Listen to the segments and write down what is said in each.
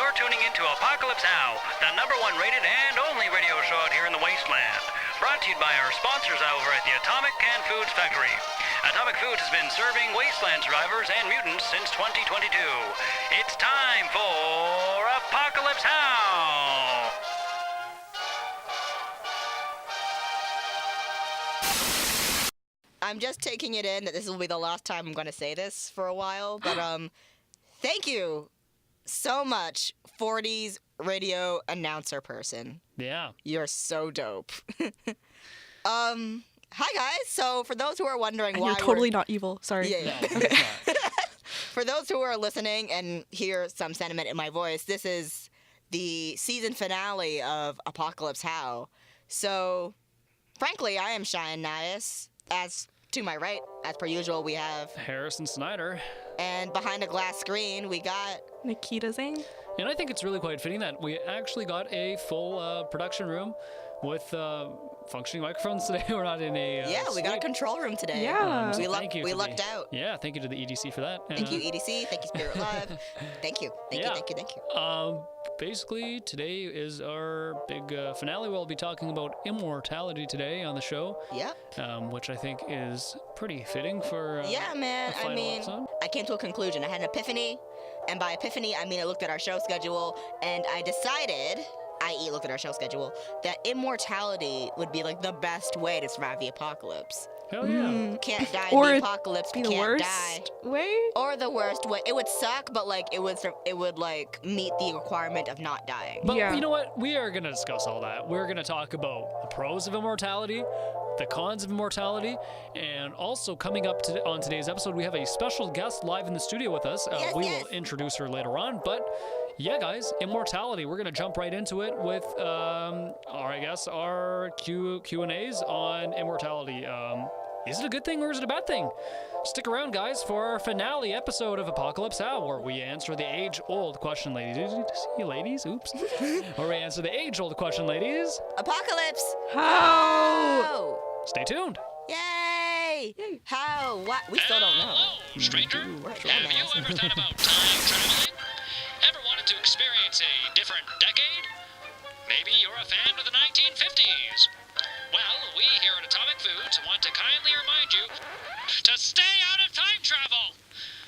You're tuning into ApocalypseHow, the #1 rated and only radio show out here in the wasteland. Brought to you by our sponsors over at the Atomic Canned Foods Factory. Atomic Foods has been serving wasteland survivors and mutants since 2022. It's time for ApocalypseHow! I'm just taking it in that this will be the last time I'm going to say this for a while, but thank you so much, 40s radio announcer person. Yeah. You're so dope. Hi guys. So for those who are wondering And why you're totally not evil. Sorry. Yeah. No, it's not. For those who are listening and hear some sentiment in my voice, this is the season finale of ApocalypseHow. So, frankly, I am Cheyenne Nias. As to my right, as per usual, we have... Harrison Snyder. And behind a glass screen, we got... Nikita Zing. And I think it's really quite fitting that we actually got a full production room with functioning microphones today. We're not in a we got a control room today. Yeah. We thank you we to lucked out. Yeah, thank you to the EDC for that. Thank you, EDC. Thank you, Spirit Live. Thank you. Thank you. Basically, today is our big finale. We'll be talking about immortality today on the show. Yep. Which I think is pretty fitting for yeah, man. a final episode. I came to a conclusion. I had an epiphany. And by epiphany, I mean I looked at our show schedule and I decided, i.e. looked at our show schedule, that immortality would be like the best way to survive the apocalypse. Hell yeah. You can't die Or in the apocalypse. Be You the can't worst die. way? Or the worst way. It would suck, but like it would like meet the requirement of not dying. But Yeah. you know what? We are going to discuss all that. We're going to talk about the pros of immortality, the cons of immortality, and also coming up on today's episode, we have a special guest live in the studio with us. We will introduce her later on, but yeah, guys, immortality. We're going to jump right into it with our Q&As on immortality. Is it a good thing or is it a bad thing? Stick around, guys, for our finale episode of ApocalypseHow, where we answer the age-old question, ladies. Did you see ladies? Oops. Where we answer the age-old question, ladies. Apocalypse! How? Stay tuned. Yay! How? What? We still don't know. Hello, stranger. Have you ever thought about time traveling? Ever wanted to experience a different decade? Maybe you're a fan of the 1950s. Well, we here at Atomic Foods want to kindly remind you to stay out of time travel.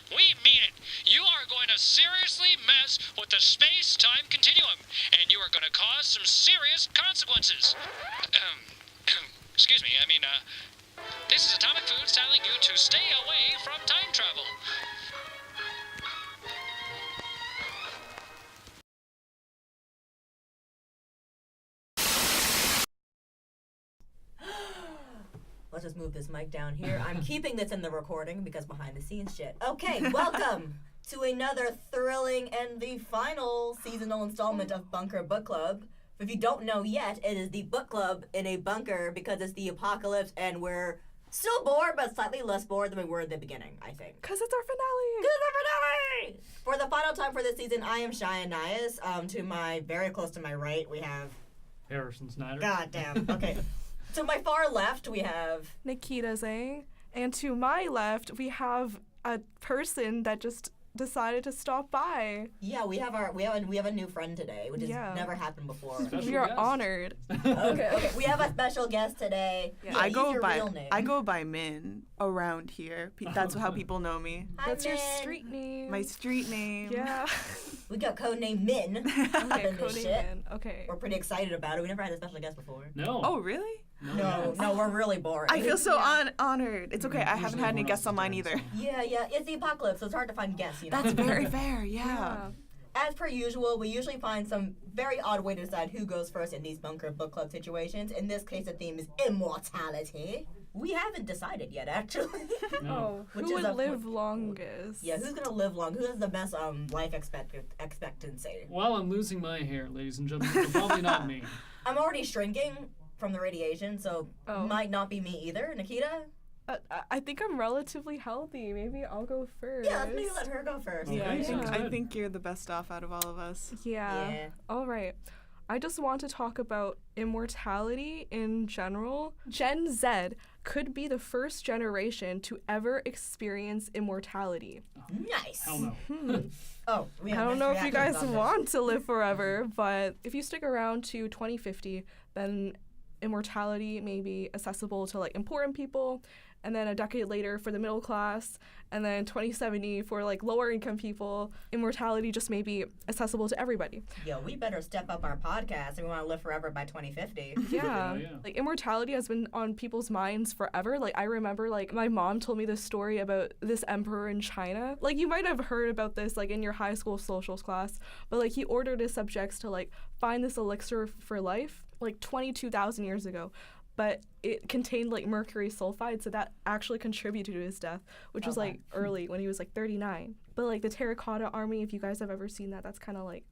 We mean it. You are going to seriously mess with the space-time continuum, and you are going to cause some serious consequences. Excuse me, this is Atomic Foods telling you to stay away from time travel. Let's just move this mic down here. I'm keeping this in the recording because behind the scenes shit. Okay, welcome to another thrilling and the final seasonal installment of Bunker Book Club. If you don't know yet, it is the book club in a bunker because it's the apocalypse and we're still bored, but slightly less bored than we were at the beginning, I think. Because it's our finale. Good finale! For the final time for this season, I am Cheyenne Nias. Very close to my right, we have... Harrison Snyder. God damn. Okay. To my far left, we have... Nikita Zing. And to my left, we have a person that just decided to stop by. Yeah, we have a new friend today, which has never happened before. We are honored. Okay. We have a special guest today. Yeah. I go by real name. I go by Min around here. That's how people know me. Hi, That's your Min. street name. My street name. Yeah. We got codename Min. Okay, in this codename shit. Min. Okay. We're pretty excited about it. We never had a special guest before. No. Oh, really? No, we're really boring. I feel so honored. It's okay. I haven't had any guests on mine either. Yeah. It's the apocalypse, so it's hard to find guests, you know? That's very fair, yeah. As per usual, we usually find some very odd way to decide who goes first in these bunker book club situations. In this case, the theme is immortality. We haven't decided yet, actually. Oh, Which who is would live longest? Yeah, who's gonna live long? Who has the best life expectancy? Well, I'm losing my hair, ladies and gentlemen. So probably not me. I'm already shrinking from the radiation, so might not be me either. Nikita? I think I'm relatively healthy. Maybe I'll go first. Yeah, let's maybe let her go first. Okay, I sounds think good. you're the best off out of all of us. Yeah. Yeah. All right. I just want to talk about immortality in general. Gen Z could be the first generation to ever experience immortality. Nice. Hell no. Oh, we I have don't know if you reactions guys on this. want to live forever, but if you stick around to 2050, then immortality may be accessible to like important people, and then a decade later for the middle class, and then 2070 for like lower income people, immortality just may be accessible to everybody. Yo, we better step up our podcast if we want to live forever by 2050. Yeah. Yeah. Like immortality has been on people's minds forever. Like I remember like my mom told me this story about this emperor in China. Like you might have heard about this like in your high school socials class, but like he ordered his subjects to like find this elixir for life like 22,000 years ago. But it contained like mercury sulfide, so that actually contributed to his death, which was like early when he was like 39. But like the Terracotta Army, if you guys have ever seen that, that's kind of like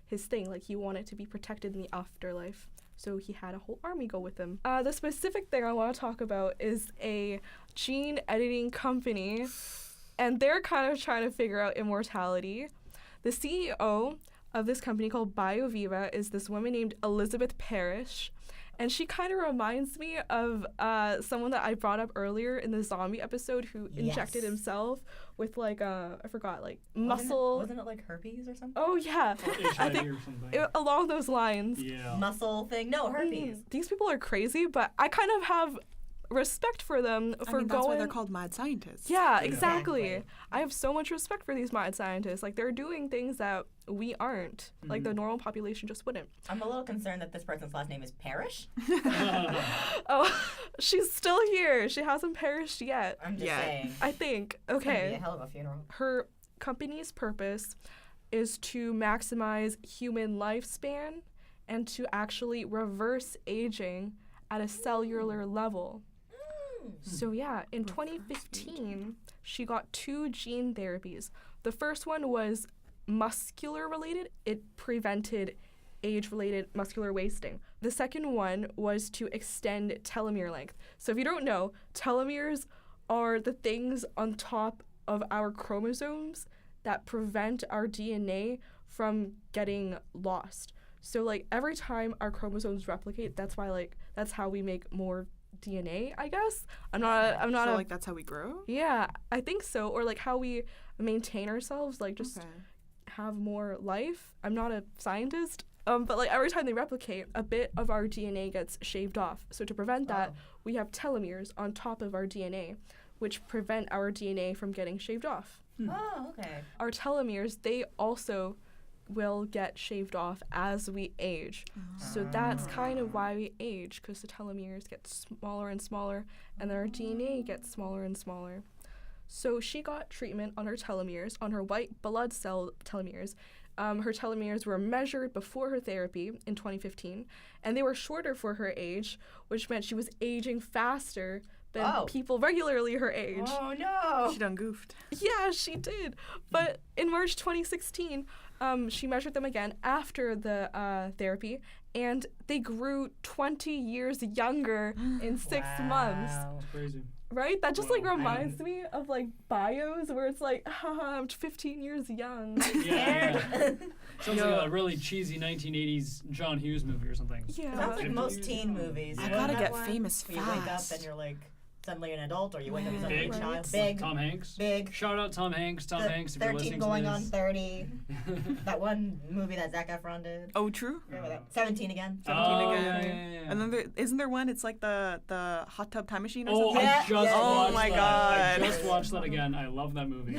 his thing. Like he wanted to be protected in the afterlife, so he had a whole army go with him. The specific thing I want to talk about is a gene editing company, and they're kind of trying to figure out immortality. The CEO of this company called BioViva is this woman named Elizabeth Parrish. And she kind of reminds me of someone that I brought up earlier in the zombie episode who injected himself with like I forgot, like muscle. Wasn't it like herpes or something? Oh yeah, I HIV think or something. along those lines. Yeah. Muscle thing? No, herpes. These people are crazy, but I kind of have respect for them for I mean, that's going. why they're called mad scientists. Yeah, Exactly. exactly. I have so much respect for these mad scientists. Like they're doing things that we aren't. Like the normal population just wouldn't. I'm a little concerned that this person's last name is Parrish. Oh, she's still here. She hasn't perished yet. I'm just Yeah. saying. I think. It's gonna be Okay. a hell of a funeral. Her company's purpose is to maximize human lifespan and to actually reverse aging at a cellular level. So yeah, in 2015, she got 2 gene therapies. The first one was muscular related. It prevented age-related muscular wasting. The second one was to extend telomere length. So if you don't know, telomeres are the things on top of our chromosomes that prevent our DNA from getting lost. So like every time our chromosomes replicate, that's why like that's how we make more DNA, I guess. I'm not So a like that's how we grow? yeah, I think so. Or like how we maintain ourselves, like just Okay. have more life. I'm not a scientist. But like every time they replicate, a bit of our DNA gets shaved off. So to prevent that, we have telomeres on top of our DNA, which prevent our DNA from getting shaved off. Oh, okay. Our telomeres, they also will get shaved off as we age. So that's kind of why we age, because the telomeres get smaller and smaller, and then our DNA gets smaller and smaller. So she got treatment on her telomeres, on her white blood cell telomeres. Her telomeres were measured before her therapy in 2015, and they were shorter for her age, which meant she was aging faster than people regularly her age. Oh no. She done goofed. Yeah, she did. But in March 2016, she measured them again after the therapy, and they grew 20 years younger in 6 months. That's crazy. Right? That just like Wow. reminds me of like bios where it's like, haha, I'm 15 years young. Yeah. Sounds like a really cheesy 1980s John Hughes movie or something. Yeah. Sounds like most teen movies. I You know gotta that get one? famous Where you wake up fast. and you're like suddenly an adult, or you wake up and Big. suddenly a child. Right. Big. Tom Hanks. Big. Shout out Tom Hanks. Tom Hanks, if you're 13 listening going to on this. 30. That one movie that Zac Efron did. Oh, true. Remember that? 17 again. 17 Oh, again. yeah. And then isn't there one? It's like the hot tub time machine or Oh, something. Yeah, I just yeah, Oh watched my that. God. I just watched that again. I love that movie.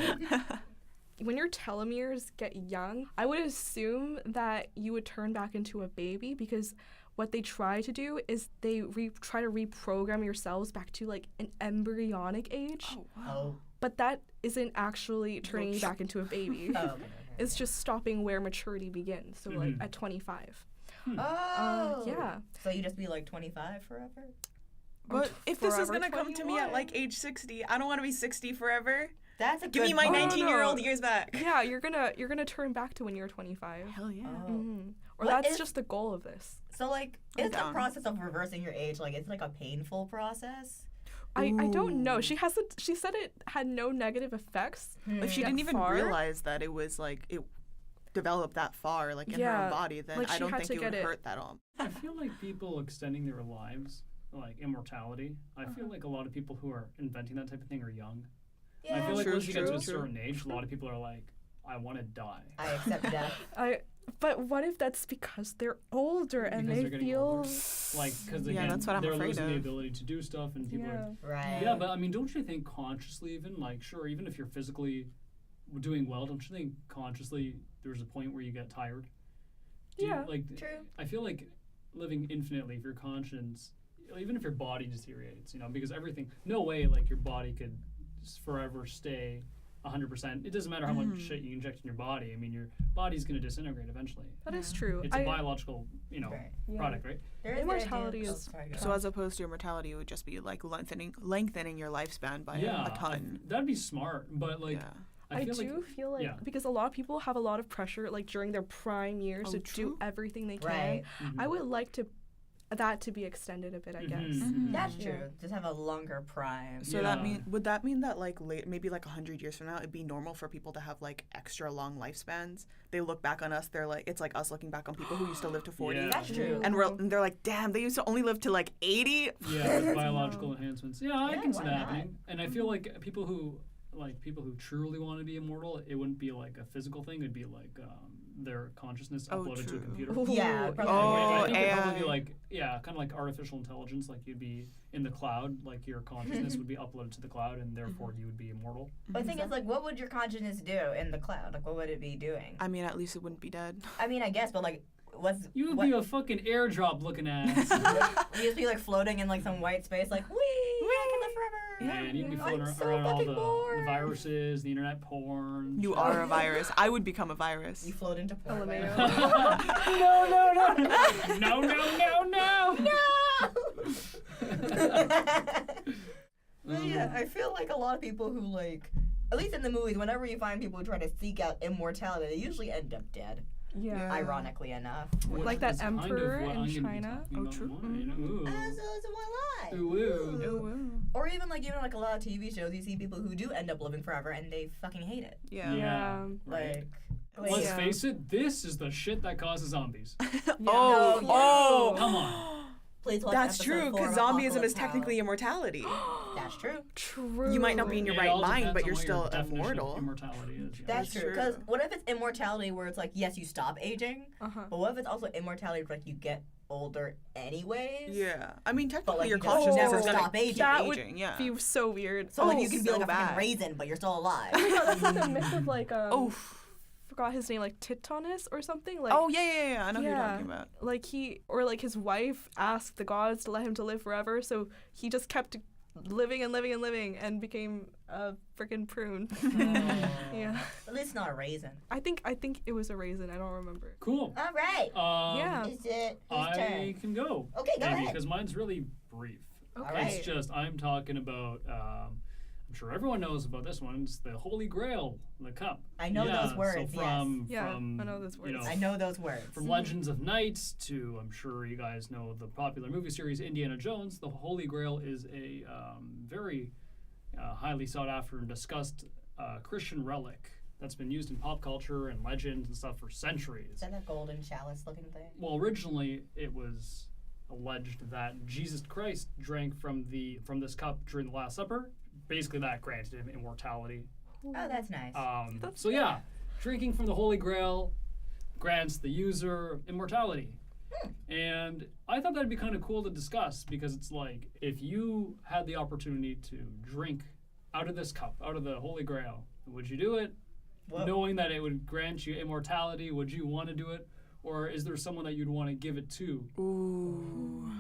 When your telomeres get young, I would assume that you would turn back into a baby, because what they try to do is they try to reprogram your cells back to like an embryonic age. Oh, wow. Oh. But that isn't actually turning you back into a baby. Oh, okay. It's just stopping where maturity begins. So like Mhm. at 25. Oh. Yeah. So you just be like 25 forever? But if this is Forever gonna come to me at 21. like age 60, I don't want to be 60 forever. That's a Give good me my point. 19-year-old no. years back. Yeah, you're gonna turn back to when you're 25. Hell yeah. Oh. Or What that's is- just the goal of this. So like, I'm is the down. process of reversing your age like it's like a painful process? I don't know. Ooh. She said it had no negative effects. Like she Get didn't even far. realize that it was like it. developed that far, like in her Yeah, own body, then like, I she don't had think to it would get it- hurt that all. I feel like people extending their lives, like immortality, I feel like a lot of people who are inventing that type of thing are young. Yeah. I feel like True, once you get to a true. certain age, a lot of people are like, I want to die. I accept death. But what if that's because they're older and Because they they're getting feel older. Like, because Yeah, again, that's what I'm they're afraid losing the of. ability to do stuff, and people are. Right. Yeah, but I mean, don't you think consciously, even like, sure, even if you're physically doing well, don't you think consciously there's a point where you get tired? Do Yeah, you, like, true. I feel like living infinitely, if your conscience, even if your body deteriorates, because everything, no way, like your body could forever stay 100%. It doesn't matter how much shit you inject in your body. I mean, your body's going to disintegrate eventually. that is true. It's a biological, Right. product, right? There is Immortality the idea- is- sorry, go So ahead. as opposed to immortality, it would just be like lengthening your lifespan by Yeah, a ton. that'd be smart, but like, Yeah. I feel do like, feel like yeah. because a lot of people have a lot of pressure like during their prime years Oh, to true. do everything they can. Right. I would like that to be extended a bit, I guess. That's Yeah. true. Just have a longer prime. So Yeah. would that mean that like maybe like 100 years from now it'd be normal for people to have like extra long lifespans? They look back on us, they're like, it's like us looking back on people who used to live to 40. Yeah. That's true. And they're like, damn, they used to only live to like 80. Yeah, with biological enhancements. Yeah, I Yeah, can see why that not? happening. And I feel like people who truly want to be immortal, it wouldn't be like a physical thing. It'd be like their consciousness Oh, uploaded to a true. computer. Ooh, Yeah, probably. Oh, I think it'd probably be AI. like, kind of like artificial intelligence. Like you'd be in the cloud, like your consciousness would be uploaded to the cloud, and therefore you would be immortal. But the thing is, like, what would your consciousness do in the cloud? Like, what would it be doing? I mean, at least it wouldn't be dead. I mean, I guess, but like, You would be a fucking airdrop looking ass. you just be like floating in like some white space, like, wee, I can live forever. And you'd be I'm floating so around all fucking the bored. viruses, the internet porn. You are a virus. I would become a virus. You float into porn. LMAO. No, no, no, no. But yeah, I feel like a lot of people who like, at least in the movies, whenever you find people who try to seek out immortality, they usually end up dead. Yeah. Ironically enough. Which Like that is kind of emperor what in I'm gonna be China. talking Oh, about true. mine. Ooh. So it's one life. Ooh. Or even like like a lot of TV shows, you see people who do end up living forever and they fucking hate it. Yeah. Yeah. Like, Let's Yeah. face it, this is the shit that causes zombies. Oh, yeah. oh. Come on. please watch That's episode true, 4 because of zombieism Apocalypse is technically immortality. How. That's true. True. You might not be in your It right all mind, depends but on you're what still your definition of immortal. Immortality is. Yeah. That's That's true. Because true. what if it's immortality where it's like, yes, you stop aging, Uh-huh. but what if it's also immortality where like you get older anyways? Yeah. I mean, technically like, your you just consciousness never is gonna stop aging. keep That would aging. Yeah. be so weird. So like you could be so like a fucking bad. raisin, but you're still alive. Oh, that's like the myth of like Oh. forgot his name, like Titanus or something. Like Oh yeah. I know who you're talking about. like his wife asked the gods to let him to live forever, so he just kept living and became a freaking prune. Yeah. At least not a raisin. I think it was a raisin. I don't remember. Cool. All right. Yeah. Is it whose I turn? can go. Okay, go maybe, ahead. because mine's really brief. Okay. It's just, I'm talking about, I'm sure everyone knows about this one. It's the Holy Grail, the cup. I know Yeah, those words, So from, Yeah, from, I know those you words. I know those words. From Legends of Knights to, I'm sure you guys know the popular movie series Indiana Jones, the Holy Grail is a very highly sought after and discussed Christian relic that's been used in pop culture and legends and stuff for centuries. Is that golden chalice looking thing? Well, originally it was alleged that Jesus Christ drank from this cup during the Last Supper. Basically, that granted him immortality. Oh, that's nice. So yeah, drinking from the Holy Grail grants the user immortality. And I thought that'd be kind of cool to discuss because it's like if you had the opportunity to drink out of this cup, out of the Holy Grail, would you do it? Whoa. Knowing that it would grant you immortality, would you want to do it? Or is there someone that you'd want to give it to? Ooh.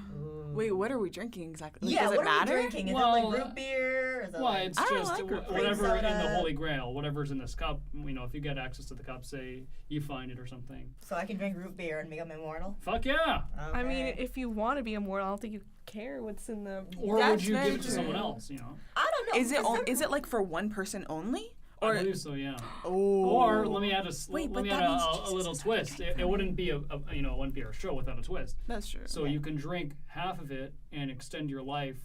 Wait, what are we drinking exactly? Like, yeah, does it what matter? are we drinking? Is Well, it like root beer? Is it Well, like... it's I don't just like root beer. whatever in the Soda. Holy Grail, whatever's in this cup. You know, if you get access to the cup, say you find it or something. So I can drink root beer and become immortal? Fuck yeah! I mean, Okay. if you want to be immortal, I don't think you care what's in the. Or would That's you give very it to true. someone else? You know, I don't know. Is it like for one person only? I Or believe so. Yeah. oh. Or let me add Wait, let but me that add means a Jesus little is not twist. drinking It wouldn't be it wouldn't be a show without a twist. That's true. So you can drink half of it and extend your life,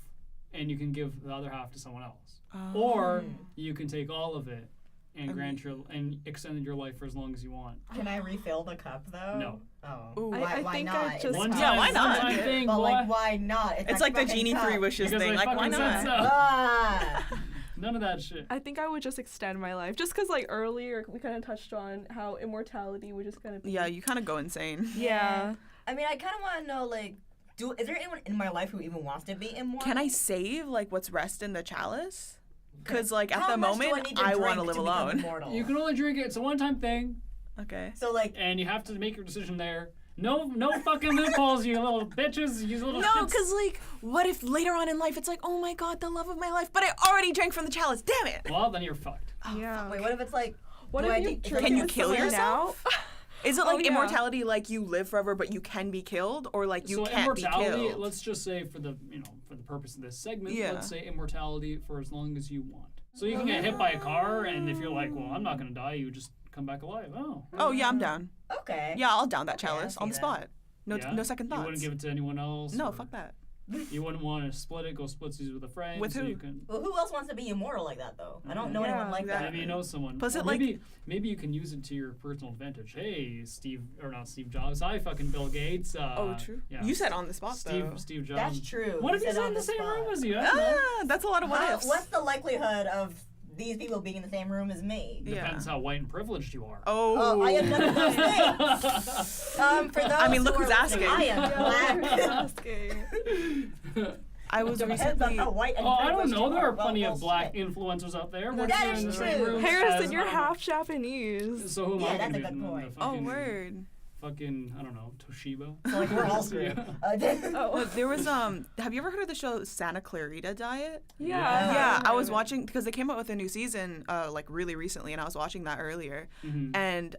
and you can give the other half to someone else. Oh. Or you can take all of it and grandchildren and extended your life for as long as you want. Can I refill the cup though? No. Oh. Ooh. Why, I why think not? I just One Yeah, time, why not? one-time thing, But boy. like, why not? It's like the fucking genie cup. 3 wishes Because thing. I Like, why fucking said not? so. Ah. None of that shit. I think I would just extend my life, just because like earlier we kind of touched on how immortality would just kind of be. Yeah, you kind of go insane. Yeah. I mean, I kind of want to know, like, is there anyone in my life who even wants to be immortal? Can I save like what's rest in the chalice? Because like at How the much do moment, need to I drink want to live become alone. immortal? You can only drink it. It's a one-time thing, Okay. So like, and you have to make your decision there. No fucking loopholes, you little bitches. You little No, shits. because like, what if later on in life it's like, oh my god, the love of my life, but I already drank from the chalice. Damn it! Well, then you're fucked. Yeah. wait, what if it's like, What do if I you need- drink Can you with kill someone yourself? now? Is it Oh, like yeah. immortality, like you live forever but you can be killed, or like you So can't be immortality, killed? let's just say for the purpose of this segment, Yeah. let's say immortality for as long as you want. So you can get hit by a car, and if you're like, well, I'm not gonna die, you just come back alive. Oh. Oh yeah, I'm down. okay. Yeah, I'll down that Okay, I chalice see on the that. spot. No, Yeah? no second thoughts. You wouldn't give it to anyone else? No, or fuck that. You wouldn't want to split it, go splitsies with a friend? With so who? You can, Well, who else wants to be immortal like that though? I don't know Yeah, anyone like that. maybe you know someone. Plus Or it, like- maybe you can use it to your personal advantage. Hey, not Steve Jobs. Hi, fucking Bill Gates. Oh, true. Yeah. You said on the spot though. Steve Jobs. That's true. What if You he's said in on the same spot. room as you? I don't know. Ah, that's a lot of what ifs. What's the likelihood of these people being in the same room as me? Yeah. Depends how white and privileged you are. Oh. I am none of those things. For those I mean, look who who's are listening, asking. I am black. Asking. I was Depends on recently. how white and Oh, I don't privileged know. you There are Well, plenty well, of black shit. influencers out there. That working is in the same true. room Harrison, as, you're half Japanese. So who am Yeah, I that's gonna a get good in the point. Oh, fucking- word. Fucking, I don't know, Toshiba. So, like, we're all screwed. Well, there was have you ever heard of the show Santa Clarita Diet? Yeah. Yeah, I was watching because they came out with a new season like really recently, and I was watching that earlier. Mhm. And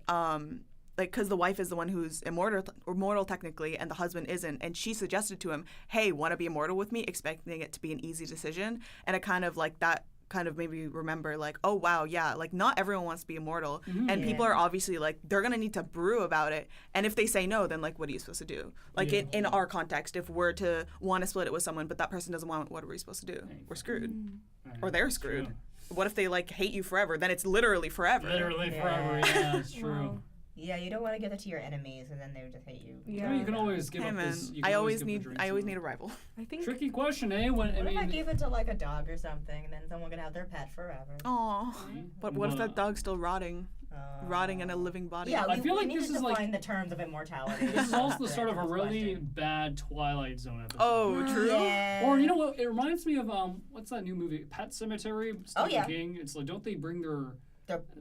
like because the wife is the one who's immortal technically, and the husband isn't, and she suggested to him, "Hey, want to be immortal with me?" Expecting it to be an easy decision, and it kind of like that kind of made me remember like, oh wow, yeah, like not everyone wants to be immortal, and people are obviously like they're gonna need to brew about it, and if they say no, then like what are you supposed to do? Like Yeah. in our context, if we're to want to split it with someone but that person doesn't want it, what are we supposed to do? We're screwed, or they're screwed. True. What if they like hate you forever? Then it's literally forever. Literally Yeah. forever, yeah, it's true. Wow. Yeah, you don't want to give it to your enemies, and then they would just hate you. Yeah, you can always give Hey up man, this. You can I always give the need drinks I always and need a rival. I think Tricky question, eh? When What if I mean, gave it to like a dog or something, and then someone could have their pet forever? Aw. But what if that dog's still rotting in a living body? Yeah, I feel like we need this to is like- define the terms of immortality. this is also the After start of a this really question. bad Twilight Zone episode. Oh, true. Yeah. Or you know what? It reminds me of what's that new movie? Pet Cemetery. Stephen yeah. King. It's like, don't they bring their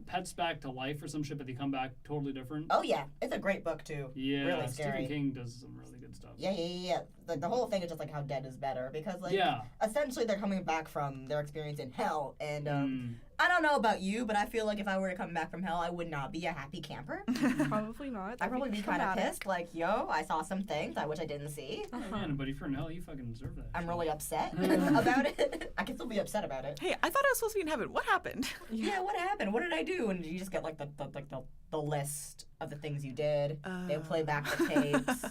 pets back to life or some shit, but they come back totally different? Oh yeah, it's a great book too. Yeah, really scary. Stephen King does some really good stuff. Yeah. The whole thing is just like how dead is better because like Yeah. essentially they're coming back from their experience in hell, and Mm. I don't know about you, but I feel like if I were to come back from hell, I would not be a happy camper. probably not. I'd That'd probably be kind of traumatic. pissed, like, yo, I saw some things I wish I didn't see. Man, but if you're in hell, you fucking deserve that. I'm shit. really upset about it. I can still be upset about it. Hey, I thought I was supposed to be in heaven. What happened? Yeah, what happened? What did I do? And you just get like the list of the things you did. They play back the tapes.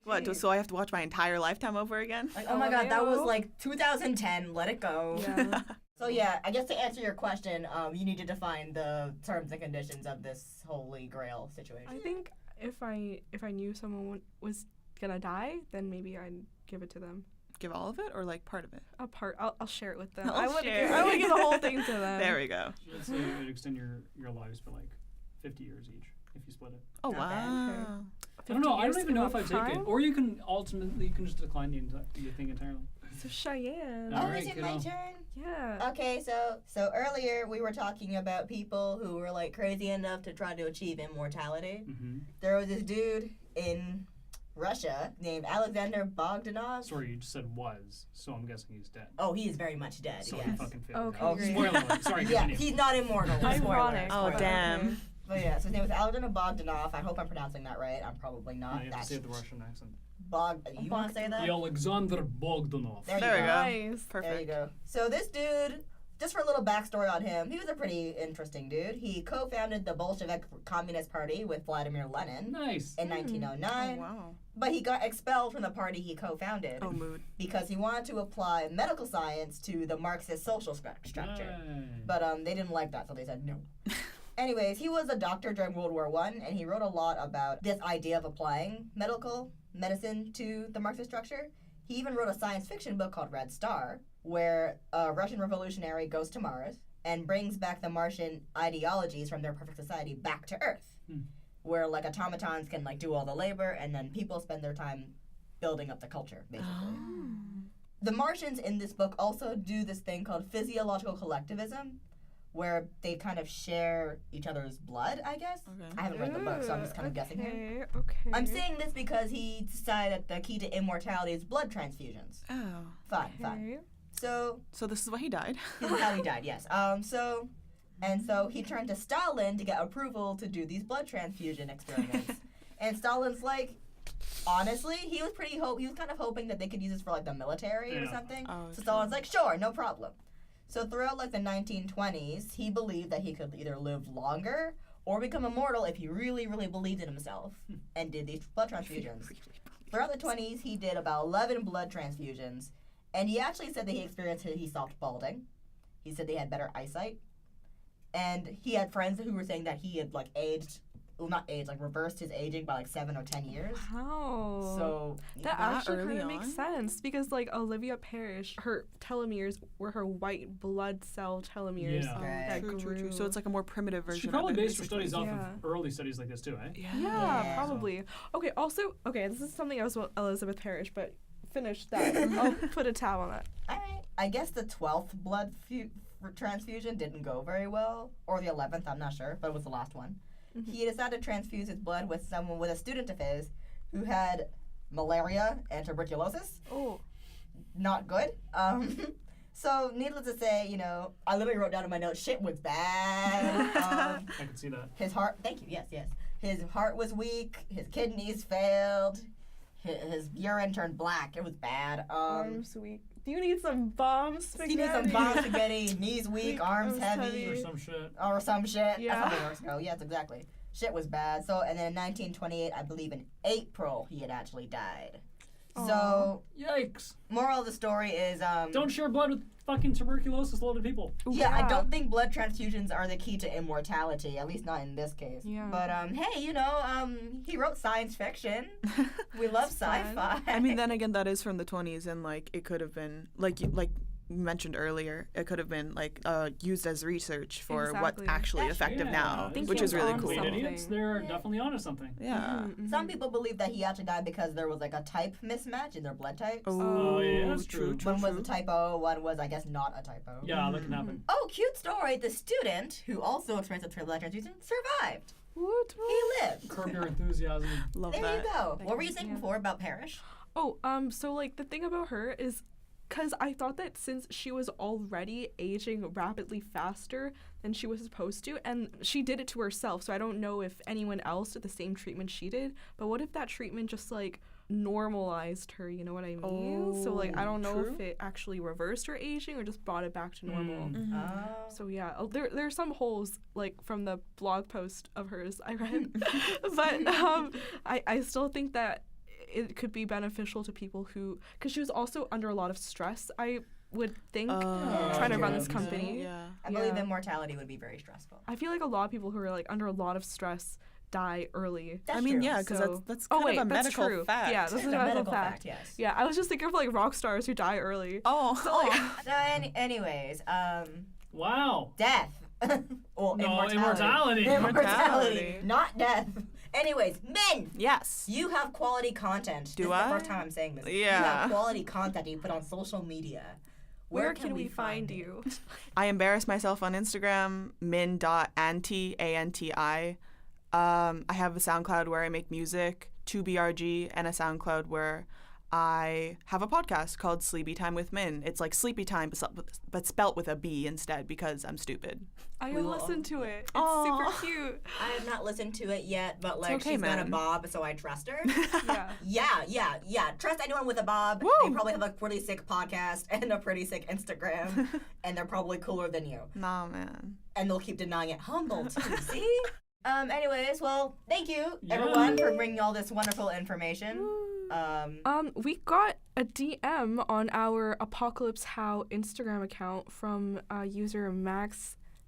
What? So I have to watch my entire lifetime over again? Like, oh my god, that was like 2010. Let it go. Yeah. So yeah, I guess to answer your question, you need to define the terms and conditions of this holy grail situation. I think if I knew someone was gonna die, then maybe I'd give it to them. Give all of it or like part of it? A part. I'll share it with them. I'll I would share. I would give the whole thing to them. There we go. Let's say it would extend your lives by like 50 years each if you split it. Oh Not bad. wow. I don't know. I 50 don't even know if I years take it. time? Or you can just decline the thing entirely. So Cheyenne. All Oh, right, is it my kiddo. turn? Yeah. Okay, so earlier we were talking about people who were like crazy enough to try to achieve immortality. Mm-hmm. There was this dude in Russia named Alexander Bogdanov. Sorry, you just said was, so I'm guessing he's dead. Oh, he is very much dead. So yes. he fucking failed. Okay, Oh, great. Spoiler alert. Sorry, Yeah, continue. he's not immortal. Ironic. Spoiler, Oh spoiler. damn. But yeah, so his name was Alexander Bogdanov. I hope I'm pronouncing that right. I'm probably No, not. you have to say the Russian accent. You want to say that? Alexander Bogdanov. There you There we go. go. Nice. Perfect. There you go. So this dude just for a little backstory on him, he was a pretty interesting dude. He co-founded the Bolshevik Communist Party with Vladimir Lenin Nice. in 1909. Oh, wow. But he got expelled from the party he co-founded Oh, mood. because he wanted to apply medical science to the Marxist social structure. But they didn't like that, so they said no. Anyways, he was a doctor during World War I, and he wrote a lot about this idea of applying medicine to the Marxist structure. He even wrote a science fiction book called Red Star, where a Russian revolutionary goes to Mars and brings back the Martian ideologies from their perfect society back to Earth, where like automatons can like do all the labor, and then people spend their time building up the culture, basically. The Martians in this book also do this thing called physiological collectivism, where they kind of share each other's blood, I guess. Okay. I haven't read the book, so I'm just kind of guessing here. Okay. I'm saying this because he decided that the key to immortality is blood transfusions. Oh. Fine. Okay. So So this is why he died. this is how he died, yes. So he turned to Stalin to get approval to do these blood transfusion experiments. And Stalin's like, honestly, he was kind of hoping that they could use this for like the military or something. Oh, So Stalin's like, sure, no problem. So throughout like the 1920s, he believed that he could either live longer or become immortal if he really, really believed in himself and did these blood transfusions. Throughout the 20s, he did about 11 blood transfusions, and he actually said that he stopped balding. He said that he had better eyesight, and he had friends who were saying that he had like reversed his aging by like 7 or 10 years. How? So that that actually early kind of makes on? sense because like Olivia Parrish, her telomeres were her white blood cell telomeres Yeah. that True. grew. So it's like a more primitive version She of probably it, based her basically. studies off Yeah. of early studies like this too, eh? Yeah. Yeah, Yeah. probably. Okay, also, this is something else about Elizabeth Parrish, but finish that. I'll put a tab on that. all right, I guess the 12th blood transfusion didn't go very well, or the 11th, I'm not sure, but it was the last one. He decided to transfuse his blood with a student of his who had malaria and tuberculosis. Oh. Not good. So needless to say, I literally wrote down in my notes, shit was bad. I can see that. His heart, thank you, yes. His heart was weak, his kidneys failed, his urine turned black, it was bad. Arms weak. Do you need some bomb spaghetti? He needs some bomb spaghetti, knees weak, arms heavy. Or some shit. Or some shit. Yeah. That's how it works. No, yes, exactly. Shit was bad. So, and then in 1928, I believe in April, he had actually died. So, Yikes. moral of the story is, Don't share blood with fucking tuberculosis-loaded people. yeah, I don't think blood transfusions are the key to immortality, at least not in this case. Yeah. But, hey, he wrote science fiction. We love sci-fi. I mean, then again, that is from the 20s, and like it could have been like you mentioned earlier, it could have been like used as research for what's Exactly. actually That's effective Yeah, now, thinking which is really on cool. Complete idiots, something. they're definitely onto something. Yeah. Some people believe that he actually died because there was like a type mismatch in their blood types. Oh, yeah, that's true. One was a typo, one was, I guess, not a typo. Yeah, that can happen. Oh, cute story. The student, who also experienced a blood transfusion, survived. What? He lived. Curb your enthusiasm. Love There that. you go. What were you saying before about Parrish? Oh, so like the thing about her is because I thought that since she was already aging rapidly faster than she was supposed to, and she did it to herself, so I don't know if anyone else did the same treatment she did, but what if that treatment just like normalized her, you know what I mean? So like I don't know if it actually reversed her aging or just brought it back to normal. Oh. So yeah, there's some holes like from the blog post of hers I read, but I still think that it could be beneficial to people who, because she was also under a lot of stress, I would think, trying to run this company. Yeah. I believe immortality would be very stressful. I feel like a lot of people who are like under a lot of stress die early. That's I mean, true. yeah, because So- that's Oh kind wait, of a that's medical true. fact. Yeah, that's It's a a medical medical fact. fact, yes. Yeah, I was just thinking of like rock stars who die early. Oh, So, Wow. death. Well, No, immortality. immortality. Immortality. Not death. Anyways, men! yes. You have quality content. Do this is I? the first time I'm saying this. You Yeah. have quality content you put on social media. Where can we find you? I embarrass myself on Instagram, min.anti, A-N-T-I. I have a SoundCloud where I make music, 2BRG, and a SoundCloud where I have a podcast called Sleepy Time with Min. It's like Sleepy Time, but spelt with a B instead because I'm stupid. I listened to it. It's Aw. super cute. I have not listened to it yet, but like okay, she's got a man. bob, so I trust her. Yeah. Yeah. Trust anyone with a bob. Woo. They probably have a pretty sick podcast and a pretty sick Instagram, and they're probably cooler than you. Nah, man. And they'll keep denying it. Humble too. See? Anyways, well, thank you everyone for bringing all this wonderful information. We got a DM on our ApocalypseHow Instagram account from user max.chiason,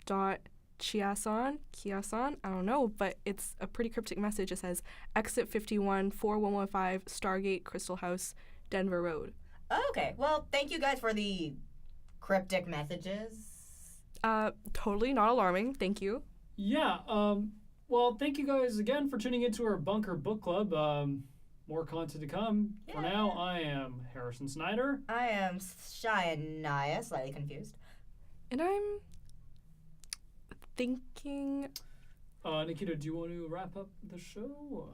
I don't know, but it's a pretty cryptic message. It says, Exit 51, 4115, Stargate, Crystal House, Denver Road. Okay, well, thank you guys for the cryptic messages. Totally not alarming. Thank you. Yeah, well, thank you guys again for tuning into our Bunker Book Club. More content to come. For now, I am Harrison Snyder. I am Shania, slightly confused. And I'm thinking, Nikita, do you want to wrap up the show?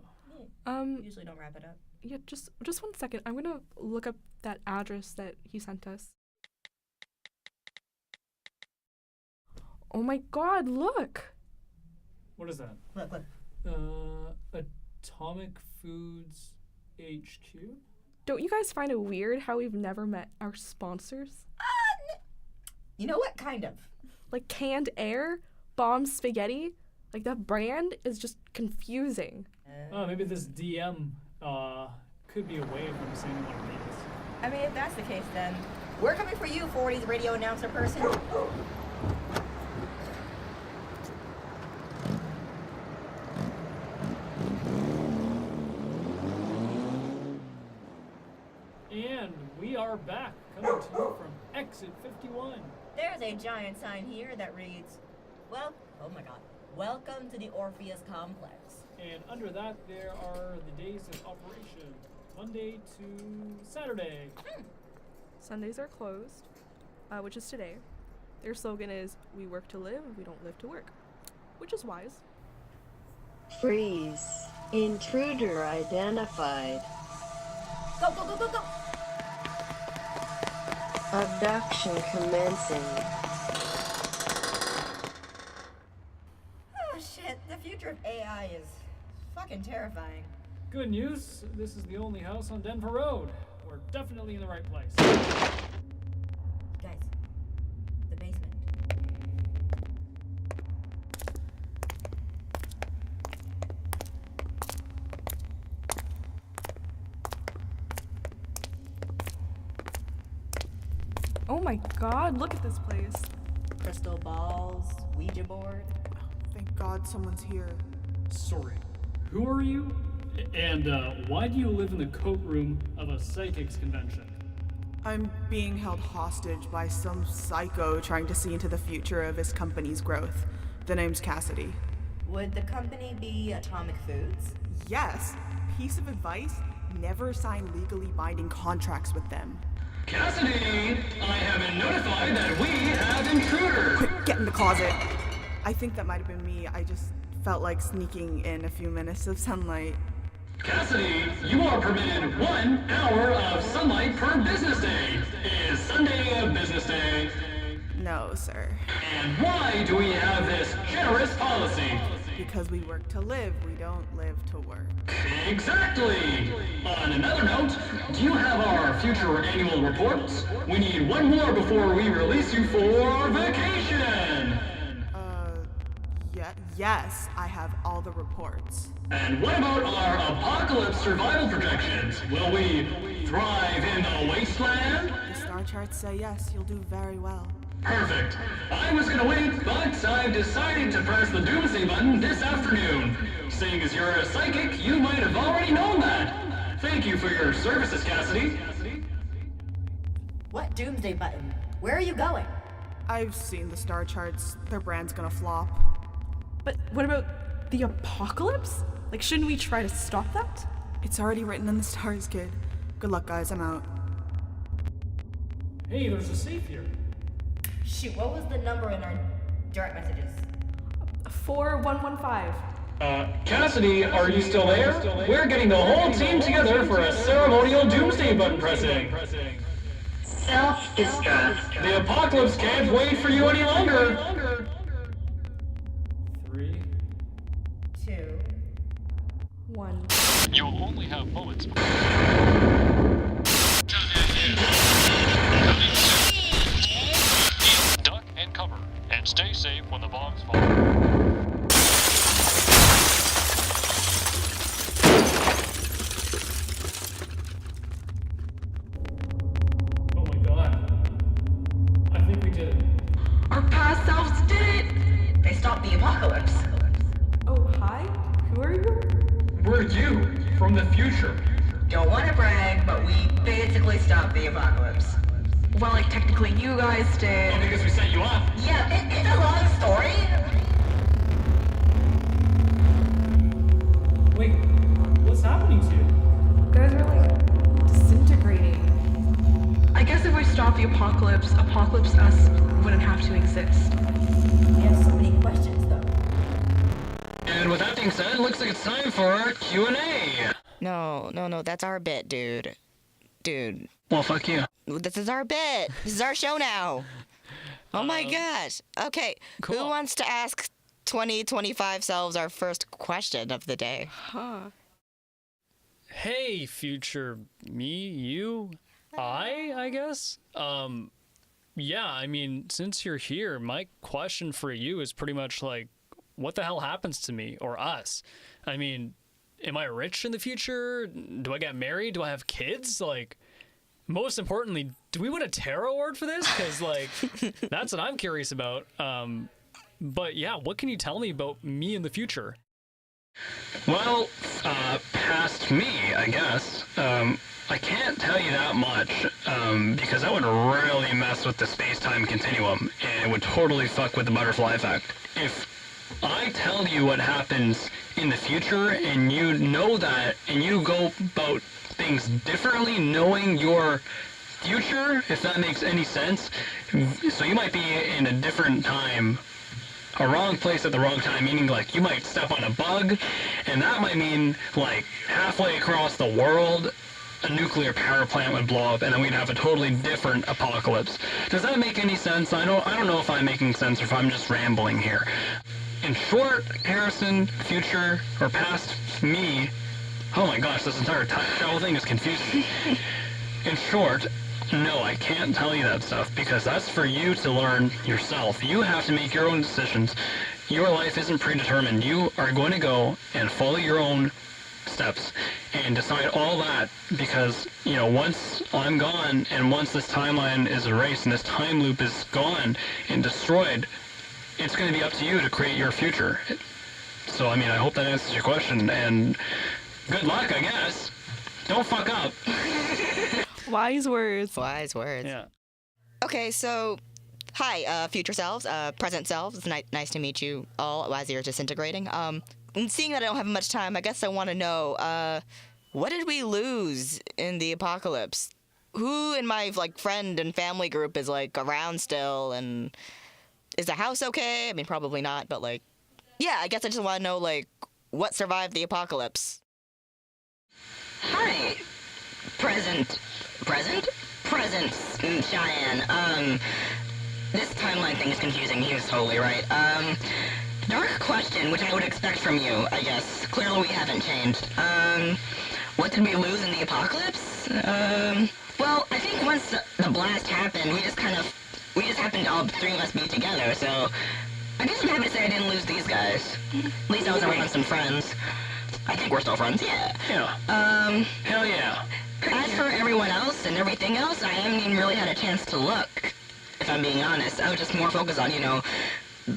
Usually don't wrap it up. yeah, just 1 second. I'm gonna look up that address that he sent us. Oh my God! Look. What is that? Look. Atomic Foods HQ? Don't you guys find it weird how we've never met our sponsors? You know what? Kind of. Like canned air, bomb spaghetti. Like that brand is just confusing. Maybe this DM could be a way of them saying what it means. I mean, if that's the case, then we're coming for you, 40s radio announcer person. And we are back, coming to you from Exit 51. There's a giant sign here that reads, well, oh my God, welcome to the Orpheus Complex. And under that, there are the days of operation, Monday to Saturday. Sundays are closed, which is today. Their slogan is, we work to live, we don't live to work, which is wise. Freeze. Intruder identified. Go, go, go, go, go! Abduction commencing. Oh shit, the future of AI is fucking terrifying. Good news, this is the only house on Denver Road. We're definitely in the right place. Guys, the basement. Oh my God, look at this place. Crystal balls, Ouija board. Thank God someone's here. Sorry, who are you? And why do you live in the coat room of a psychics convention? I'm being held hostage by some psycho trying to see into the future of his company's growth. The name's Cassidy. Would the company be Atomic Foods? Yes. Piece of advice, never sign legally binding contracts with them. Cassidy, I have been notified that we have intruder. Quick, get in the closet. I think that might have been me. I just felt like sneaking in a few minutes of sunlight. Cassidy, you are permitted 1 hour of sunlight per business day. Is Sunday a business day? No, sir. And why do we have this generous policy? Because we work to live, we don't live to work. Exactly! On another note, do you have our future annual reports? We need 1 more before we release you for vacation! Yes, I have all the reports. And what about our apocalypse survival projections? Will we thrive in the wasteland? The star charts say yes, you'll do very well. Perfect. I was gonna wait, but I've decided to press the doomsday button this afternoon. Seeing as you're a psychic, you might have already known that. Thank you for your services, Cassidy. What doomsday button? Where are you going? I've seen the star charts. Their brand's gonna flop. But what about the apocalypse? Like, shouldn't we try to stop that? It's already written in the stars, kid. Good luck, guys. I'm out. Hey, there's a safe here. Shoot, what was the number in our direct messages? 4115. Cassidy, are you still there? We're getting the whole team together for a ceremonial doomsday button pressing. Self-destruct. The apocalypse can't wait for you any longer. 3, 2. 1. You'll only have moments. Duck and cover, and stay safe when the bombs fall. Oh my god. I think we did it. Our past selves did it! They stopped the apocalypse. Oh, hi? Who are you? We're you, from the future. Don't want to brag, but we basically stopped the apocalypse. Well, like, technically you guys did. Oh, because we set you up. Yeah, it's a long story. Wait, what's happening to you? You guys are, like, disintegrating. I guess if we stop the apocalypse, Apocalypse Us wouldn't have to exist. We have so many questions, though. And with that being said, looks like it's time for our Q&A. No, that's our bit, dude. Dude, Well, fuck you. this is our bit. This is our show now. Oh my gosh. Okay, cool. who wants to ask 2025 selves our first question of the day? Hey, future me, you, I guess. Yeah, I mean, since you're here, my question for you is pretty much like, what the hell happens to me or us? I mean, am I rich in the future? Do I get married? Do I have kids? Like, most importantly, do we win a tarot award for this? Because, like, that's what I'm curious about. But yeah, what can you tell me about me in the future? Well, past me, I guess. I can't tell you that much, because that would really mess with the space-time continuum, and it would totally fuck with the butterfly effect. If I tell you what happens in the future, and you know that, and you go about things differently, knowing your future, if that makes any sense, so you might be in a different time, a wrong place at the wrong time, meaning like you might step on a bug, and that might mean like halfway across the world a nuclear power plant would blow up, and then we'd have a totally different apocalypse. Does that make any sense? I don't know if I'm making sense or if I'm just rambling here. In short, Harrison, future or past me, oh my gosh, this entire whole thing is confusing. In short, no, I can't tell you that stuff because that's for you to learn yourself. You have to make your own decisions. Your life isn't predetermined. You are going to go and follow your own steps and decide all that because, you know, once I'm gone and once this timeline is erased and this time loop is gone and destroyed, it's going to be up to you to create your future. So, I mean, I hope that answers your question, and good luck, I guess. Don't fuck up. Wise words. Wise words. Yeah. Okay, so, hi, future selves, present selves. It's nice to meet you all as you're disintegrating. And seeing that I don't have much time, I guess I want to know, what did we lose in the apocalypse? Who in my, like, friend and family group is, like, around still, and is the house okay? I mean, probably not, but, like, yeah, I guess I just want to know, like, what survived the apocalypse? Hi. Present, Cheyenne. This timeline thing is confusing. He was totally right. Dark question, which I would expect from you, I guess. Clearly we haven't changed. What did we lose in the apocalypse? Well, I think once the blast happened, we just happened to all three of us be together, so I guess I'm happy to say I didn't lose these guys. At least I was around some friends. I think we're still friends, yeah. Yeah. Hell yeah. As for everyone else and everything else, I haven't even really had a chance to look, if I'm being honest. I was just more focused on,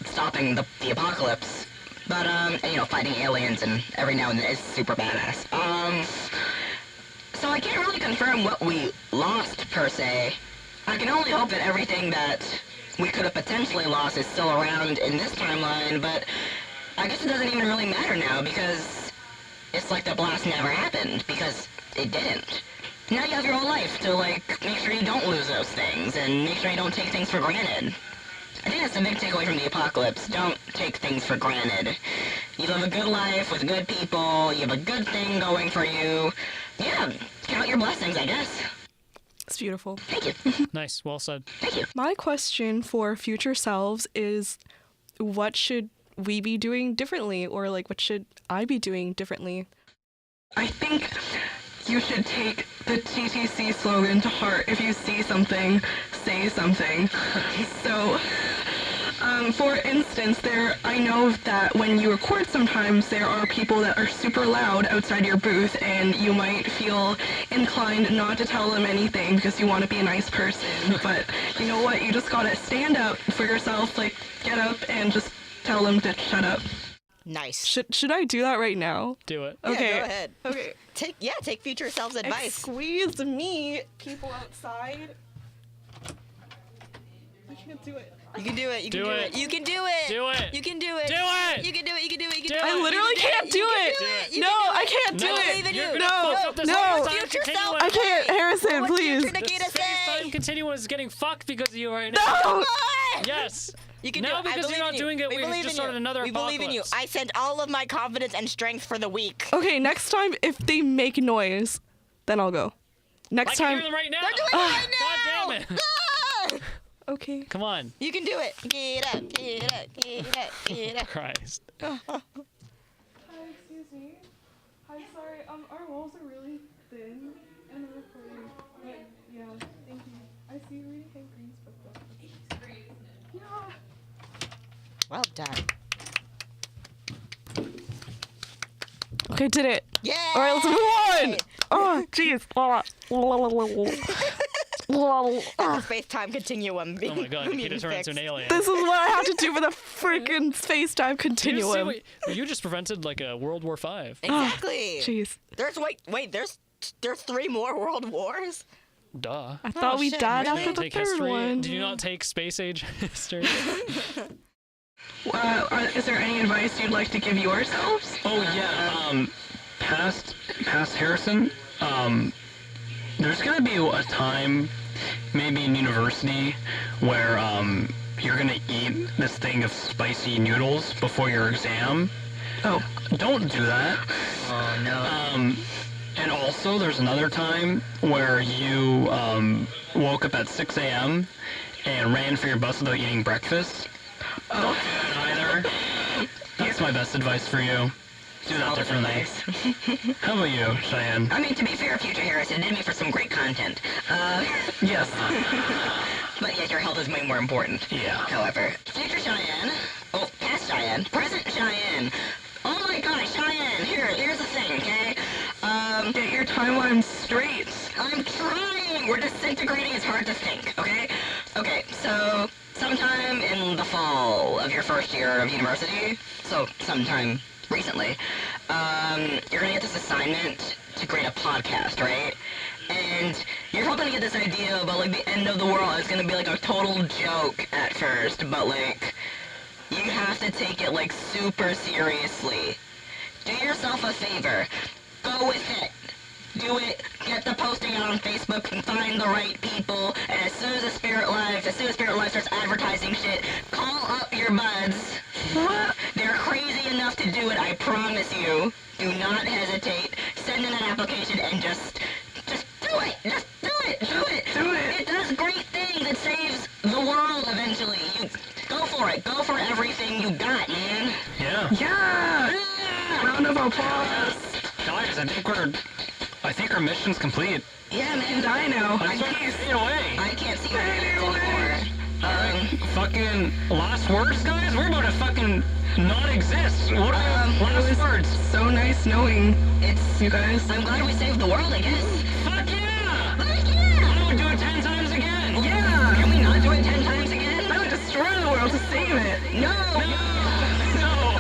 stopping the apocalypse. But, fighting aliens and every now and then is super badass. So I can't really confirm what we lost, per se. I can only hope that everything that we could have potentially lost is still around in this timeline, but I guess it doesn't even really matter now, because it's like the blast never happened, because it didn't. Now you have your whole life to, make sure you don't lose those things, and make sure you don't take things for granted. I think that's the big takeaway from the apocalypse. Don't take things for granted. You live a good life with good people. You have a good thing going for you. Yeah, count your blessings, I guess. It's beautiful. Thank you. Nice. Well said. Thank you. My question for future selves is, what should we be doing differently, or like what should I be doing differently? I think you should take the TTC slogan to heart. If you see something, say something. So, for instance, I know that when you record sometimes there are people that are super loud outside your booth, and you might feel inclined not to tell them anything because you want to be a nice person. But you know what? You just gotta stand up for yourself, like get up and just tell them to shut up. Nice. Should I do that right now? Do it. Yeah, Okay. go ahead. Okay. Take future selves advice. Squeeze me, people outside. I can't do it. You can do it. You can Do do it. it. You can do it. Do it. You can do it. Do it. You can do it. You can do it. You can Do do it. it. I literally can't do it. You No, can do I it. can't do No, I it. believe in you're you. gonna No, fuck up this no. whole What's time future continuum. self? I can't, Harrison, What's please. your Nikita Space time say? continuum is getting fucked because of you right now. No. Come on. Yes. You can No, do it. I because believe you're not in you. doing it, We we believe just in started you. another We believe in you. apocalypse. I send all of my confidence and strength for the weak. Okay, next time if they make noise, then I'll go. I Next can time. hear them right now. They're doing it right now. God damn it. Ah! Okay. Come on. You can do it. Get up. Get up. Get up. Get up. Christ. Hi, excuse me. Hi, sorry. Our walls are really thin and we're recording. But yeah, thank you. I see you reading Hank Green's book though. Yeah. Well done. Okay, did it. Yeah. All right, let's move on. Oh, jeez. The space-time continuum being, Oh my god, being Nikita turned into fixed. an alien. This is what I have to do for the freaking space-time Do you see continuum. what- you just prevented like a World War V. Exactly. Jeez. Wait. There's 3 more world wars. Duh. I thought we shit, died really? after the Take third history. one. Did you not take space age history? Is there any advice you'd like to give yourselves? Oh yeah, past Harrison, there's gonna be a time, maybe in university, where you're gonna eat this thing of spicy noodles before your exam. Oh. Don't do that. Oh, no. And also, there's another time where you woke up at 6 a.m. and ran for your bus without eating breakfast. Don't do that either. That's my best advice for you. Do that differently. How about you, Cheyenne? I mean, to be fair, Future Harrison did me for some great content. Yes. But yeah, your health is way more important. Yeah. However, Future Cheyenne, past Cheyenne, present Cheyenne. Oh my gosh, Cheyenne, here's the thing, okay? Get your timeline straight. I'm trying! We're disintegrating, it's hard to think, okay? Okay, so sometime in the fall of your first year of university, so sometime recently, you're gonna get this assignment to create a podcast, right? And you're hoping to get this idea about, like, the end of the world. It's gonna be, like, a total joke at first, but, like, you have to take it, like, super seriously. Do yourself a favor. Go with it. Do it. Get the posting out on Facebook and find the right people. And as soon as Spirit Live starts advertising shit, call up your buds. They're crazy enough to do it, I promise you. Do not hesitate. Send in an application and just do it. Just do it. Do it. Do it. It does great things. It saves the world eventually. You go for it. Go for everything you got, man. Yeah. Yeah. Round of applause. Guys, I think our mission's complete. Yeah, man. And I know. I just want to fade away. I can't see my minutes anymore. Fucking last words, guys? We're about to fucking not exist. What are last words? So nice knowing It's. you guys. I'm glad we saved the world, I guess. Fuck yeah! Fuck yeah! I would do it 10 times again. Yeah. Can we not do it 10 times again? I would destroy the world to save it. No! No.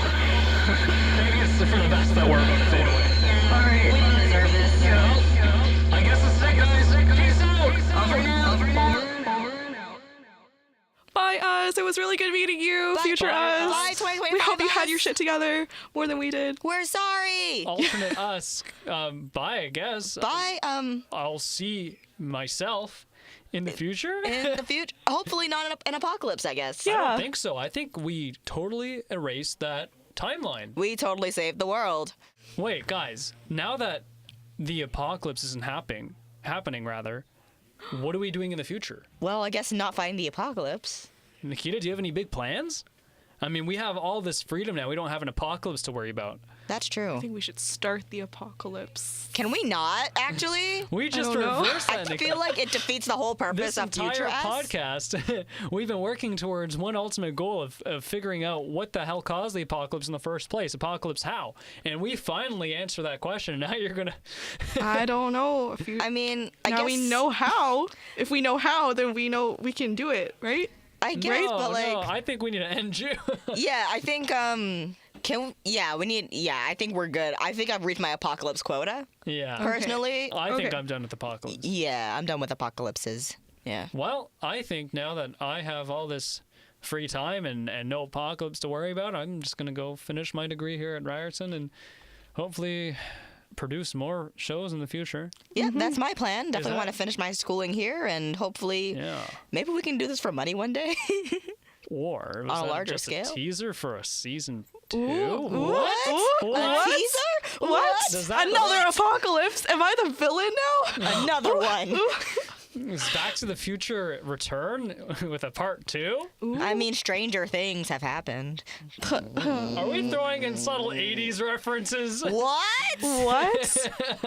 Maybe it's for the best that we're about to fade away. All right. We don't deserve this. I guess that's it, guys. Peace out. Over now. Over and out. Bye, us. It was really good meeting you, future us. Bye, 2025 We hope you had us. your shit together more than we did. We're sorry. Alternate us. Bye, I guess. Bye. I'll see myself in the future. In the future, hopefully not an apocalypse, I guess. I Yeah. don't think so. I think we totally erased that timeline. We totally saved the world. Wait, guys, now that the apocalypse isn't happening, what are we doing in the future? Well, I guess not fighting the apocalypse. Nikita, do you have any big plans? I mean, we have all this freedom now. We don't have an apocalypse to worry about. That's true. I think we should start the apocalypse. Can we not, actually? We just don't know. reversed that, I Nikita. feel like it defeats the whole purpose This of Future entire Us. podcast, we've been working towards one ultimate goal of figuring out what the hell caused the apocalypse in the first place. ApocalypseHow. And we finally answered that question. And now you're going to... I don't know. I mean, I now guess... we know how. If we know how, then we know we can do it, right? I guess, no, but like... no, I think we need to end you. Yeah, I think, I think we're good. I think I've reached my apocalypse quota, Yeah. personally. I think Okay. I'm done with apocalypse. Yeah, I'm done with apocalypses. Yeah. Well, I think now that I have all this free time and no apocalypse to worry about, I'm just going to go finish my degree here at Ryerson and hopefully produce more shows in the future. Yeah, that's my plan. Definitely that- want to finish my schooling here, and hopefully maybe we can do this for money one day. Or was On a that larger just scale? a teaser for a season 2? What? What? A teaser? What? Does that- Another apocalypse? Am I the villain now? Another one. Is Back to the Future return with a part 2? I mean, stranger things have happened. Are we throwing in subtle 80s references? What? What?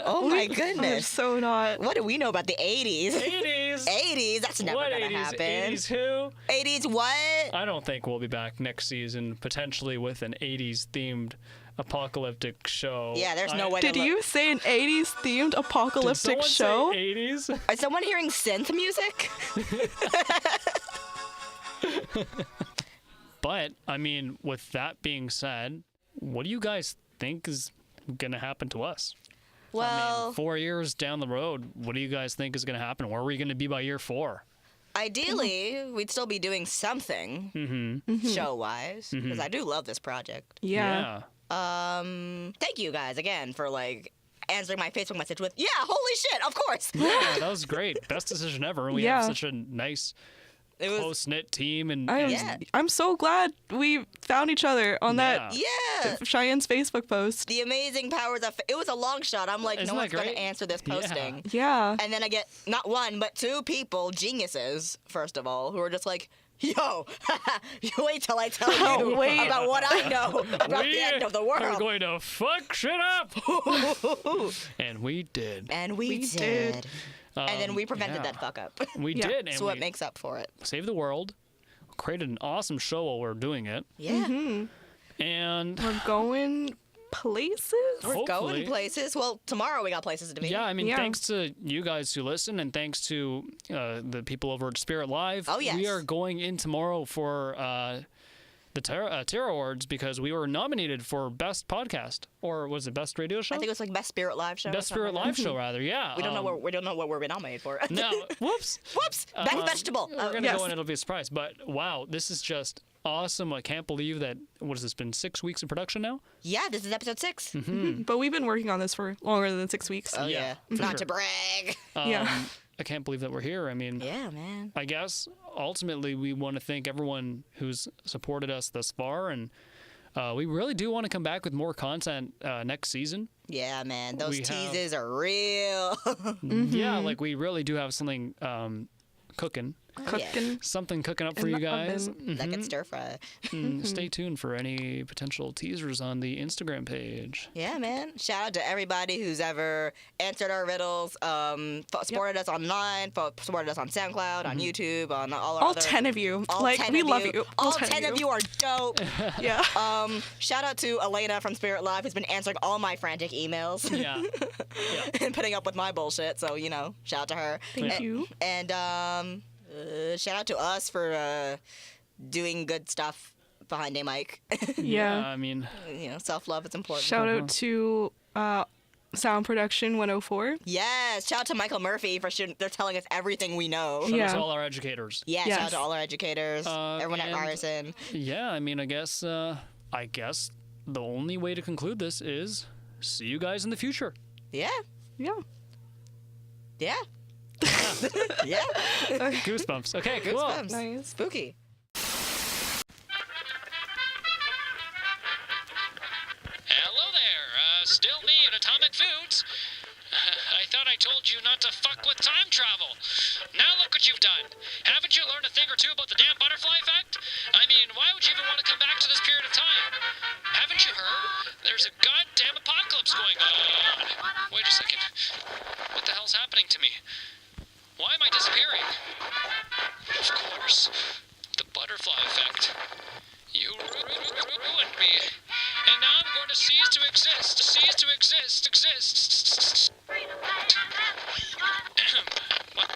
Oh my I'm goodness. so not. What do we know about the 80s? 80s? 80s? That's never What gonna 80s? happen. 80s who? 80s what? I don't think we'll be back next season, potentially with an 80s themed apocalyptic show. Yeah, there's no way. Did you say an 80s themed apocalyptic show? 80s? Is someone hearing synth music? But, I mean, with that being said, what do you guys think is going to happen to us? I Well, mean, 4 years down the road, what do you guys think is going to happen? Where are we going to be by year 4? ideally, we'd still be doing something show-wise, because I do love this project. Yeah. Thank you guys again for like answering my Facebook message with, yeah, holy shit, of course. Yeah, that was great. Best decision ever. We have such a nice, It was, close-knit team. And I'm so glad we found each other on that yeah. Cheyenne's Facebook post. The amazing powers of, it was a long shot. I'm like, Isn't no that one's going great? to answer this posting. Yeah. And then I get not one, but two people, geniuses, first of all, who are just like, yo, you wait till I tell you Wait. about what I know about the end of the are world. going to fuck shit up. And we did. And we did. did. And then we prevented yeah. that fuck up. We Yeah. did. And So we it makes up for it. saved the world, created an awesome show while we're doing it. Yeah. And We're going places? We're hopefully- going places. Well, tomorrow we got places to be. yeah, I mean, Yeah. thanks to you guys who listen, and thanks to the people over at Spirit Live. Oh, yes. We are going in tomorrow for the Terror Awards because we were nominated for Best Podcast, or was it Best Radio Show? I think it was like Best Spirit Live Show. or Best something Spirit like Live that. Show, rather. Yeah. We don't know what we're nominated for. No, whoops. Whoops. Best vegetable. We're gonna yes. go and it'll be a surprise. But wow, this is just awesome. I can't believe that. What has this been? 6 weeks of production now? Yeah, this is episode 6. But we've been working on this for longer than 6 weeks. Oh yeah. for Not sure. to brag. Yeah. I can't believe that we're here. I mean, Yeah, man. I guess ultimately we want to thank everyone who's supported us thus far, and we really do want to come back with more content next season. Yeah, man. Those We have- teases are real. Yeah, like we really do have something cooking. Cooking. Something cooking up In for you the guys. oven. That gets stir fry. And stay tuned for any potential teasers on the Instagram page. Yeah, man. Shout out to everybody who's ever answered our riddles, supported us online, supported us on SoundCloud, on YouTube, on all our All other... 10 of you. All Like, 10 we of love you. All 10 of you are dope. Yeah. Shout out to Elena from Spirit Live, who's been answering all my frantic emails Yeah. and putting up with my bullshit. So, you know, shout out to her. Thank you. And shout out to us for doing good stuff behind a mic. Yeah. I mean, You know, self-love is important. Shout out to Sound Production 104. Yes, shout out to Michael Murphy for they're telling us everything we know. shout out Yeah. to all our educators. Yeah, shout Yes. out to all our educators, everyone at and- Ryerson. Yeah, I mean, I guess the only way to conclude this is see you guys in the future. Yeah, Yeah. yeah. Yeah. Goosebumps. Okay, cool. Goosebumps. Spooky. Still me at Atomic Foods. I thought I told you not to fuck with time travel. Now look what you've done. Haven't you learned a thing or two about the damn butterfly effect? I mean, why would you even want to come back to this period of time? Haven't you heard? There's a goddamn apocalypse going on. Wait a second. What the hell's happening to me? Why am I disappearing? Of course, the butterfly effect. You ruined me. And now I'm going to cease to exist. Well,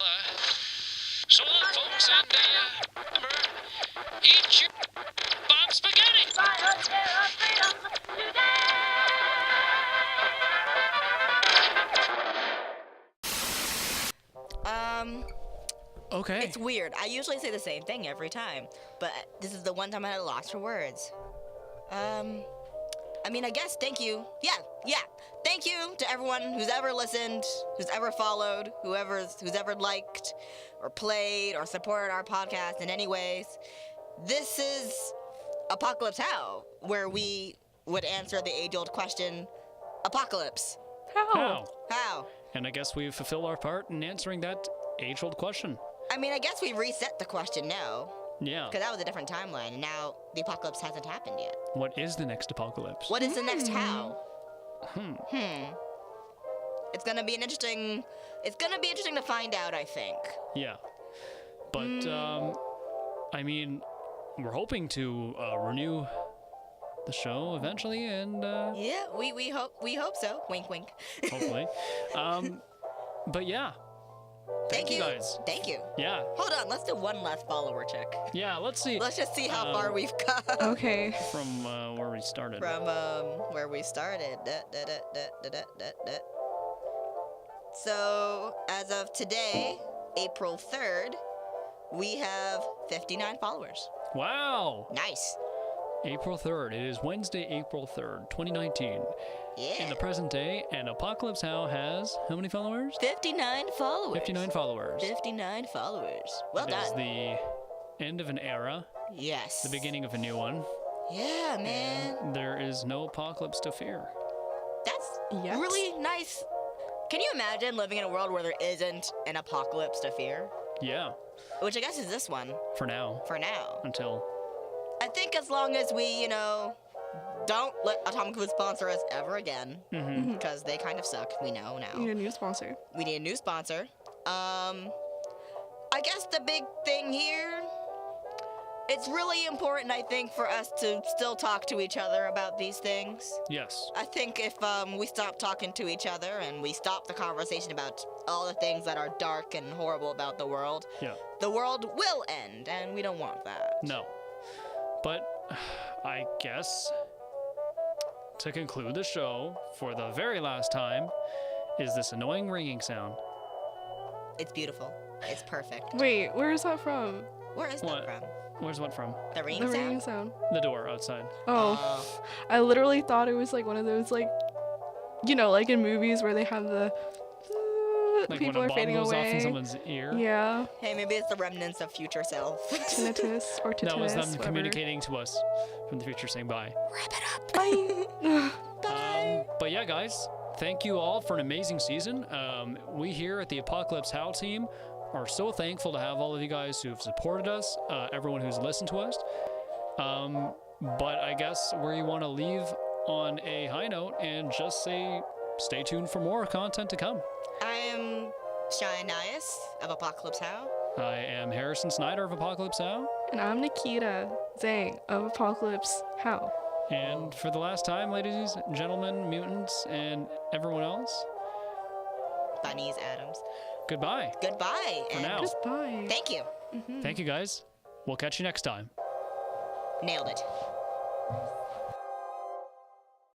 so long, folks, and, eat your bomb spaghetti! Okay. It's weird. I usually say the same thing every time, but this is the one time I had a loss for words. I mean, I guess thank you. Yeah. Thank you to everyone who's ever listened, who's ever followed, who's ever liked or played or supported our podcast in any ways. This is ApocalypseHow, where we would answer the age-old question, apocalypse. How? And I guess we've fulfilled our part in answering that age-old question. I mean, I guess we reset the question now. Yeah. Because that was a different timeline, and now the apocalypse hasn't happened yet. What is the next apocalypse? What is the next how? It's gonna be interesting to find out, I think. Yeah. But, I mean, we're hoping to renew the show eventually, and Yeah, we hope so. Wink, wink. hopefully. But yeah. Thank you guys. Thank you. Yeah. Hold on, let's do one last follower check. Yeah, let's see. Let's just see how far we've got. Okay. From where we started. From where we started. So, as of today, April 3rd, we have 59 followers. Wow. Nice. April 3rd. It is Wednesday, April 3rd, 2019. Yeah. In the present day, and ApocalypseHow has how many followers? 59 followers. 59 followers. 59 followers. Well It done. is the end of an era, Yes. the beginning of a new one. Yeah, man. There is no apocalypse to fear. That's Yet. really nice. Can you imagine living in a world where there isn't an apocalypse to fear? Yeah, Which I guess is this one, for now. for now. Until. I think as long as we, don't let Atomic Food sponsor us ever again, because they kind of suck, we know now. You need a new sponsor. We need a new sponsor. I guess the big thing here, it's really important, I think, for us to still talk to each other about these things. Yes. I think if we stop talking to each other and we stop the conversation about all the things that are dark and horrible about the world, Yeah. the world will end, and we don't want that. No. But I guess to conclude the show for the very last time is this annoying ringing sound. It's beautiful. It's perfect. Wait, where is that from? Where is What? that from? Where's what from? The ringing The sound? ringing sound. The door outside. Oh. I literally thought it was like one of those, like, like in movies where they have the Like people when are a bomb fading goes away. off in someone's ear. Yeah. Hey, maybe it's the remnants of future self. Tinnitus or tinnitus. That was them whatever. communicating to us from the future saying bye. Wrap it up. Bye. Bye. But yeah, guys, thank you all for an amazing season. We here at the ApocalypseHow team are so thankful to have all of you guys who've supported us, everyone who's listened to us. But I guess where you want to leave on a high note and just say stay tuned for more content to come. I am Cheyenne Nias of ApocalypseHow. I am Harrison Snyder of ApocalypseHow. And I'm Nikita Zhang of ApocalypseHow. And for the last time, ladies, gentlemen, mutants, and everyone else, Bunnies Adams. goodbye. Goodbye. For and now. Goodbye. Thank you. Thank you, guys. We'll catch you next time. Nailed it.